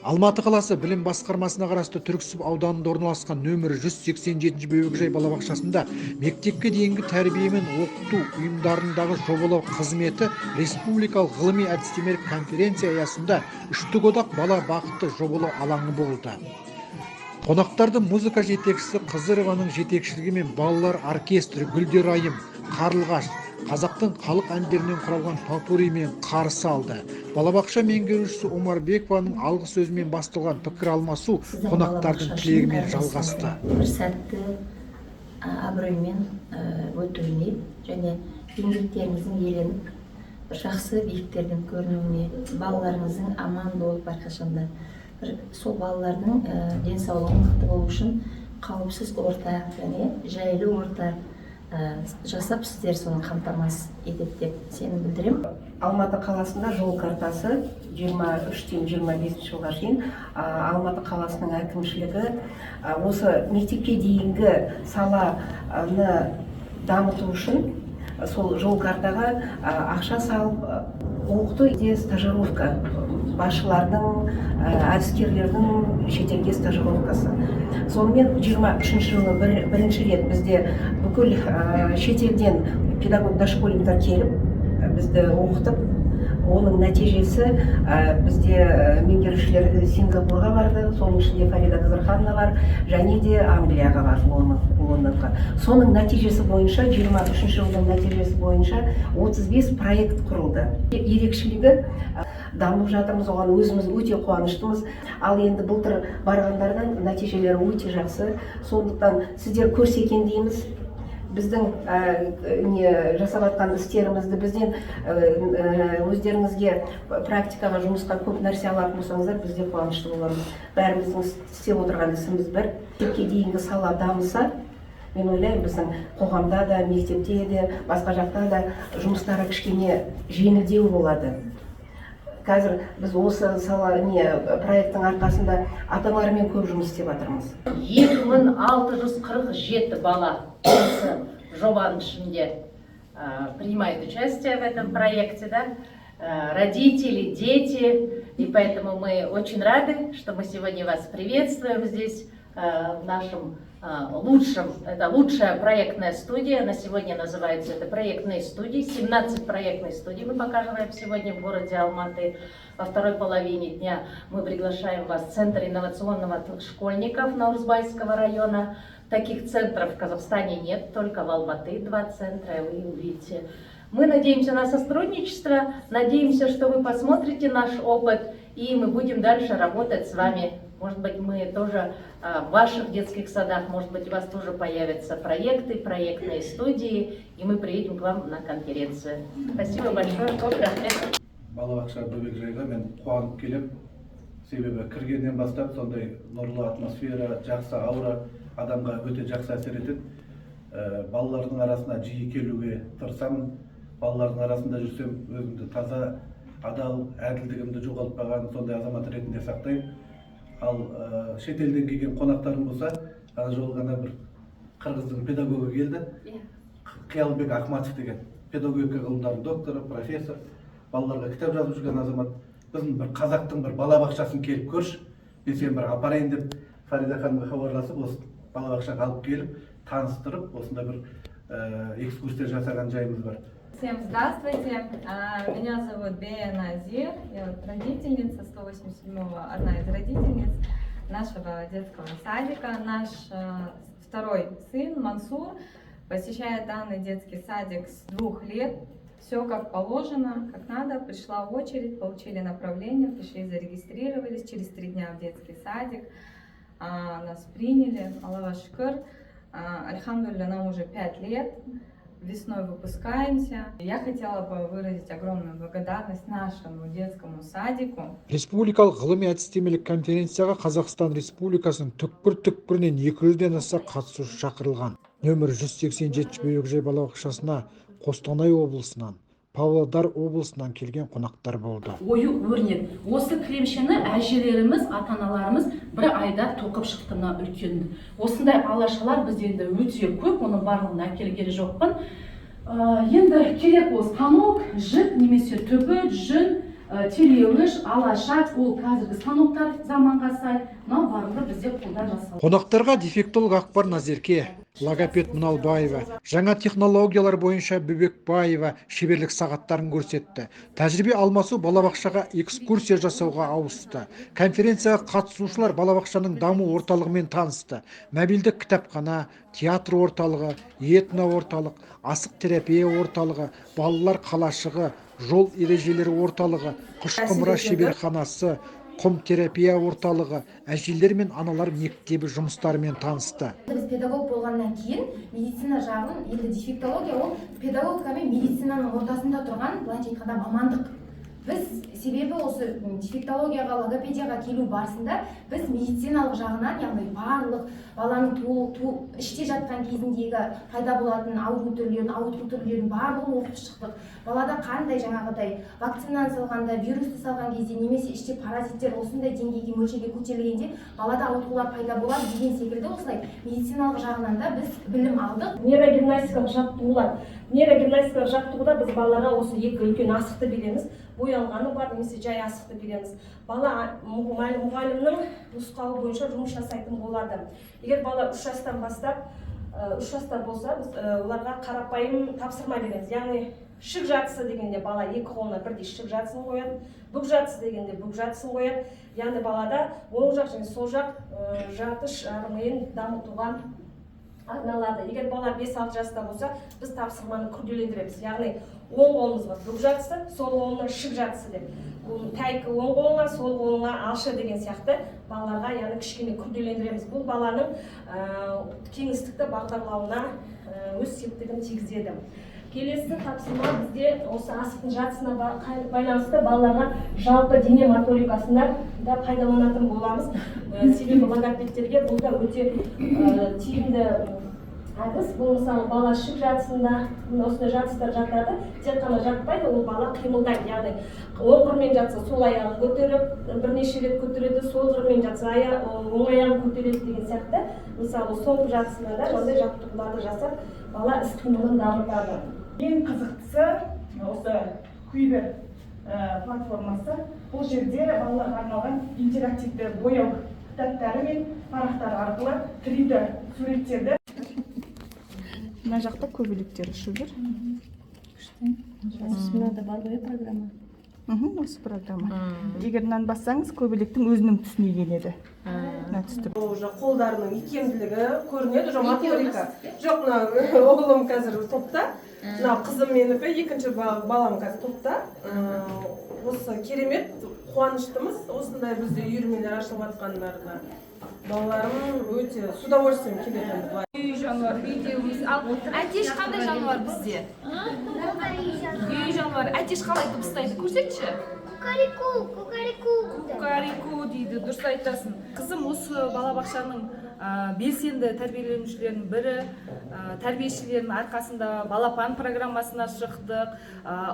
Алматы қаласы білім басқармасына қарасты Түрксіб ауданында орналасқан нөмірі 187 бөбекжай балабақшасында мектепке дейінгі тәрбие мен оқыту ұйымдарындағы жобалау қызметі республикалық ғылыми әдістемелік конференция аясында үштік одақ бала бақыты жобалау алаңы болды. Қонақтарды музыка жетекшісі Қызырованың жетекшілігімен балалар оркестрі Гүлдер айым, Қарлығаш, қазақтың халық әндерінен құралған попуримен қарсы алды. Балабақша меңгерушісі Омарбекованың алғы сөзімен басталған пікір алмасу қонақтардың тілегімен жалғасты. Бір сәтті абыроймен өтуіне және еңбектеріңіздің еленіп, бір жақсы биіктердің көрінуіне, балаларыңыздың аман болып әрқашанда сол балалардың денсаулығын мықты болу үшін қауіпсіз орта және жайлы орта жасап сіздер соны қамтамасыз етеді деп сенім білдіремін. Алматы қаласында жол картасы 23-тен 25 жылға шейін Алматы қаласының әкімшілігі осы мектепке дейінгі саланы дамыту үшін сол жол картаға ақша салып оқыту де стажировка, басшылардың, әдіскерлердің шетелге стажировкасы. Сонымен 23 жылы бірінші рет бізде бүкіл шетелден педагог дошкольниктер келіп, бізді оқытып, оның нәтижесі бізде меңгерушілер Сингапурға барды, соның ішінде Фарида Қызырханова бар, және де Англияға барды, Лондонға. Соның нәтижесі бойынша, 23 жылдың нәтижесі бойынша 35 проект құрылды. Ерекшелігі дамып жатырмыз, оған өзіміз өте қуаныштымыз. Ал енді былтыр барғандардың нәтижелері өте жақсы. Сондықтан сіздер көрсе екен дейміз. Біздің жасап жатқан істерімізді бізден өздеріңізге практикаға, жұмысқа көп нәрсе алатын болсаңыздар, бізде қуанышты боламыз. Бәріміздің істеп отырған ісіміз бір. Мектепке дейінгі сала дамыса, мен ойлаймын, біздің қоғамда да, мектепте де, басқа жақта да жұмыстары кішкене жеңілдеу болады. Қазір біз осы проекттің арқасында ата-аналармен көп жұмыс істеп жатырмыз. 2647 бала осы жобаның ішінде принимают участие в этом проекте, да? Родители, дети, и поэтому мы очень рады, что мы сегодня вас приветствуем здесь в нашем это лучшая проектная студия, на сегодня называется это проектные студии, 17 проектных студий мы показываем сегодня в городе Алматы. Во второй половине дня мы приглашаем вас в Центр инновационного школьников Наурзбайского района. Таких центров в Казахстане нет, только в Алматы 2 центра, вы увидите. Мы надеемся на сотрудничество, надеемся, что вы посмотрите наш опыт, и мы будем дальше работать с вами. Может быть, мы тоже в ваших детских садах, может быть, у вас тоже появятся проекты, проектные студии, и мы приедем к вам на конференцию. Спасибо большое. Балабақша бөбекжайға мен қуанып келем. Себебі кіргеннен бастап сондай нұрлы атмосфера, жақсы аура адамға өте жақсы әсер етеді. Балалардың арасына жиі келуге тырысамын. Балалардың арасында жүрсем, өзімді таза, адал, әділдігімді жоғалтпаған сондай азамат ретінде сақтаймын. Ал шетелден келген қонақтарым болса, ана жолы ғана бір қырғыздың педагогы келді. Қиялбек Ахматов деген педагогика ғылымдарының докторы, профессор, балаларға кітап жазып жүрген азамат. Біздің бір қазақтың бір балабақшасын келіп көрші, мен сені бір апарайын деп Фарида ханымға хабарласып, осы балабақшаға алып келіп, таныстырып, осында бір экскурсия жасаған жайымыз бар. Всем здравствуйте, меня зовут Бея Назир, я родительница 187-го, одна из родительниц нашего детского садика. Наш второй сын Мансур посещает данный детский садик с 2 лет. Все как положено, как надо, пришла очередь, получили направление, пришли, зарегистрировались, через 3 дня в детский садик, нас приняли, Аллаху шукр, альхамдулилля, нам уже 5 лет. Весной выпускаемся. Я хотела бы выразить огромную благодарность нашему детскому садику. Республикалық ғылыми әдістемелік конференцияға Қазақстан Республикасының түкпір-түкпірінен 200-ден аса қатысушы шақырылған. Нөмір 187 бөбекжай балабақшасына Қостанай облысынан, Павлодар облысынан келген қонақтар болды. Ою өрнек. Осы кілемшені әжелеріміз, ата-аналарымыз бір айда тоқып шықты мына үлкенді. Осындай алашалар бізде енді өте көп, оның барлығын әкелген жоқпын. Енді керек ол станок, жіп немесе түбі, жүн, телеуіш, алашат, ол қазіргі станоктар заманға сай, мынау барлығы бізде қолда жасалды. Қонақтарға дефектолог Ақбар Назерке, логопед Мұналбаева, жаңа технологиялар бойынша Бөбекбаева шеберлік сағаттарын көрсетті. Тәжірибе алмасу балабақшаға экскурсия жасауға ауысты. Конференцияға қатысушылар балабақшаның даму орталығымен танысты. Мобильдік кітапхана, театр орталығы, этно орталық, асық терапия орталығы, балалар қалашығы, жол ережелері орталығы, құшқымыра шеберханасы, құм терапия орталығы, әжелер мен аналар мектебі жұмыстарымен танысты. Біз педагог болғаннан кейін медицина жағын, енді дефектология ол педагогика мен медицинаның ортасында тұрған, былайша айтқанда мамандық. Біз себебі осы дефектологияға, логопедияға келу барысында біз медициналық жағынан, яғни барлық баланың іште жатқан кезіндегі пайда болатын ауру түрлерін, ауытқу түрлерін барлығын оқып шықтық. Балада қандай жаңағыдай вакцинаны салғанда, вирусты салған кезде немесе іште паразиттер осындай деңгейге мөлшерге көтерілгенде балада ауытқулар пайда болады деген секілді осылай медициналық жағынан да біз білім алдық. Нейрогимнастикалық жаттығулар. Нейрогимнастикалық жаттығуда біз балаларға осы екі үлкен асықты береміз. Боялғаны бар, немесе жай асықты береміз. Бала мұғалімнің нұсқауы бойынша жұмыс жасайтын болады. Егер бала 3 жастан бастап, 3 жаста болса, біз оларға қарапайым тапсырма береміз. Яғни шік жатысы дегенде бала екі қолына бірдей шік жатысын қояды, бүк жатысы дегенде бүк жатысын қояды. Яғни балада оң жақ және сол жақ жатыш миын дамытуға арналады. Егер бала 5-6 жаста болса, біз тапсырманы күрделендіреміз. Яғни оң қолымызға бүк жатысы, сол қолына шік жатысы деп. Тәйкі оң қолына, сол қолына алшы деген сияқты балаларға яғни кішкене күрделендіреміз. Бұл баланың кеңістікті бағдарлауына өз септігін тигізеді. Келесі тапсырма бізде осы асықтың жатысына байланысты балаларға жалпы дене моторикасында да пайдаланатын боламыз. Себебі логопедтерге бұл да өте тиімді әдіс. Бұл мысалы бала шік жатысында, осындай жатыстар жатады, тек қана жатпайды, ол бала қимылдайды. Яғни оң қырмен жатса сол аяғын көтеріп, бірнеше рет көтереді, сол қырмен жатса оң аяғын көтереді деген сияқты. Мысалы соңғы жатысында да ондай жаттығуларды жасап, бала іс қимылын дамытады. Ең қызықтысы осы Куйбер платформасы. Бұл жерде балаларға арналған интерактивті бояу кітаптары мен парақтар арқылы 3D суреттерді. Мына жақта көбелектер ұшып жүр. Мынада бар ғой программа. Осы программа. Егер мынаны бассаңыз, көбелектің өзінің түсіне енеді. Уже қолдарының икемділігі көрінеді, уже моторика. Жоқ, оғылым қазір топта. Қызым менікі, екінші балам қазір топта. Осы керемет, қуаныштымыз. Осындай бізде үйірмелер ашылып жатқандарына. Балаларым өте с удовольствием келеді. Үй жануар видеомыз. Ал әтеш қандай жануар бізде? Үй жануар. Әтеш қалай дыбыстайды? Көрсетші. Кукарику, кукарику. Кукарику дейді, дұрыс айтасың. Қызым осы балабақшаның белсенді тәрбиеленушілерінің бірі, тәрбиешілердің арқасында балапан программасына шықтық,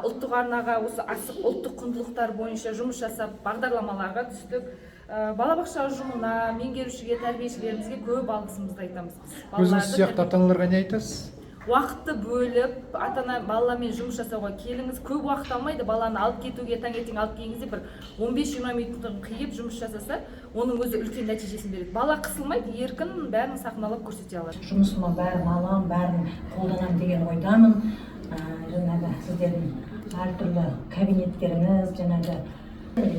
ұлттық арнаға осы асық ұлттық құндылықтар бойынша жұмыс жасап бағдарламаларға түстік. Балабақша ұжымына, меңгерушіге, тәрбиешілерімізге көп алғысымызды айтамыз. Өзіңіз сияқты ата-аналарға не айтасыз? Уақытты бөліп, ата-ана баламен жұмыс жасауға келіңіз. Көп уақыт алмайды, баланы алып кетуге, таңертең алып келгенде бір 15-20 минуттан қиып жұмыс жасаса, оның өзі үлкен нәтижесін береді. Бала қысылмайды, еркін бәрін сахналап көрсете алады. Жұмысыма бәрін алам, бәрін қолданам деген ойдамын. Жаңағы сіздердің әртүрлі кабинеттеріңіз, жаңағы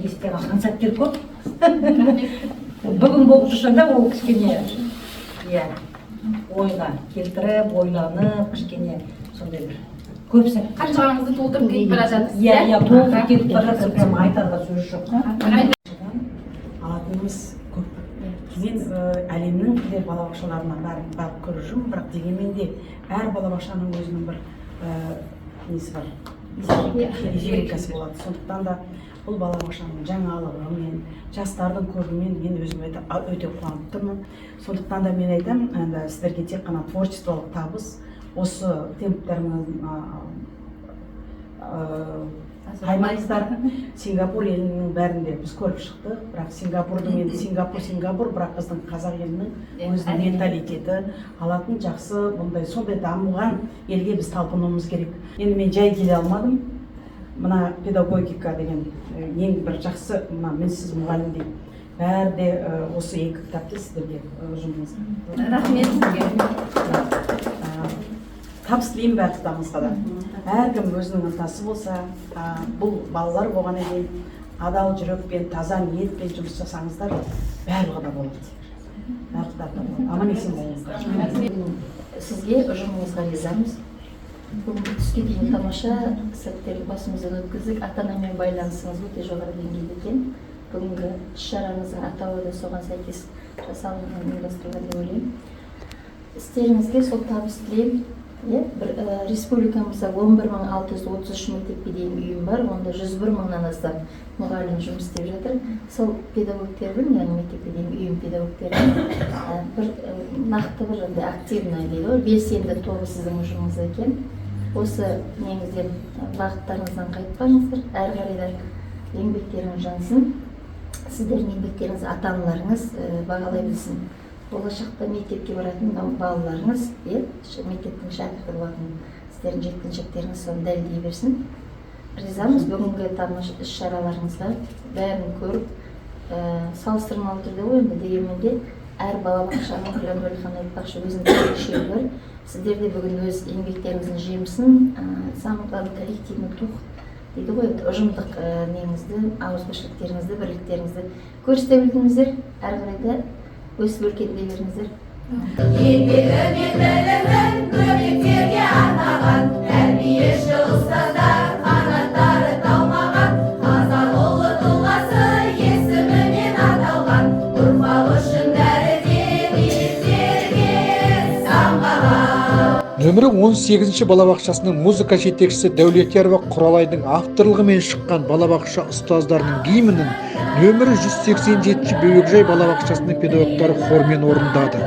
есте қалған сәттер көп. Бүгін болып тұрса да ол кішкене ойға келтіріп, ойланып, кішкене сондай бір көп сәт. Қаншағыңызды толтырып кетіп бара жатырсыз? Иә, толтырып кетіп бара жатыр, прям айтарға сөз жоқ. Алатынымыз көп. Мен әлемнің балабақшаларына барып көріп жүрмін, бірақ дегенмен де әр балабақшаның өзінің бір несі бар, ерекшелігі болады. Сондықтан да бұл балабақшаның жаңалығымен, жастардың көбімен мен өзім өте қуанып тұрмын. Сондықтан да мен айтамын, сіздерге тек қана творчестволық табыс, осы темптермен қаймаңыздар. Сингапур елінің бәрінде біз көріп шықтық, бірақ Сингапурдың енді Сингапур, бірақ біздің қазақ елінің өзінің менталитеті алатын жақсы, сондай дамыған елге біз талпынуымыз керек. Енді мен жай келе алмадым. мына педагогика деген ең бір жақсы мына мінсіз мұғалім дейді. Бәрі де осы екі кітапты сіздерге ұжымыңызға. Рахмет сізге. Табыс тілеймін барлықтарыңызға да. Әркім өзінің ынтасы болса, бұл балалар болғаннан кейін адал жүрекпен, таза ниетпен жұмыс жасаңыздар, барлығы да болады. Барлығы да болады. Аман есен болыңыздар. Сізге ұжымыңызға ризамыз. Бүгінгі түске дейін тамаша сәттерді басымыздан өткіздік. Ата-анамен байланысыңыз өте жоғары деңгейде екен. Бүгінгі іс-шараңыздың атауы да соған сәйкес жасалынған, ұйымдастырылған деп ойлаймын. Істеріңізге сол табыс тілеймін. Республикамызда 11.633 мектепке дейінгі ұйым бар, онда 101 мыңнан астам мұғалім жұмыс істеп жатыр. Сол педагогтердің, яғни мектепке дейінгі ұйым педагогтердің бір нақты бір активный дейді ғой, белсенді тобы сіздің ұжымыңыз екен. Осы негізден бағыттарыңыздан қайтпаңыздар, әрі қарай да еңбектеріңіз жансын. Сіздердің еңбектеріңіз ата-аналарыңыз бағалай білсін. Болашақта мектепке баратын балаларыңыз, мектептің шәкірті болатын сіздердің жеткіншектеріңіз соны дәлелдей берсін. Ризамыз бүгінгі тамаша іс-шараларыңызға, бәрін көріп, салыстырмалы түрде ғой, енді дегенмен де әр балабақшаның Гүлән айтпақшы өзінің ерекшелігі бар. Сіздер де бүгін өз еңбектеріңіздің жемісін, самый коллективный дух дейді ғой, ұжымдық неңізді, ауызбіршіліктеріңізді, бірліктеріңізді көрсете білдіңіздер. Әрі қарай да өсіп өркендей беріңіздер. Еңбегі мен білімін көмектерге арнаған, тәрбиеші ұстаздар қанаттары талмаған, қазақ ұлы тұлғасы есімімен аталған, ұрпақ үшін дәріден биіктерге самғаған. Нөмірі 18-ші балабақшасының музыка жетекшісі Дәулетиярова Құралайдың авторлығымен шыққан балабақша ұстаздарының гимнін нөмірі 187-ші Бөбекжай балабақшасының педагогтары хормен орындады.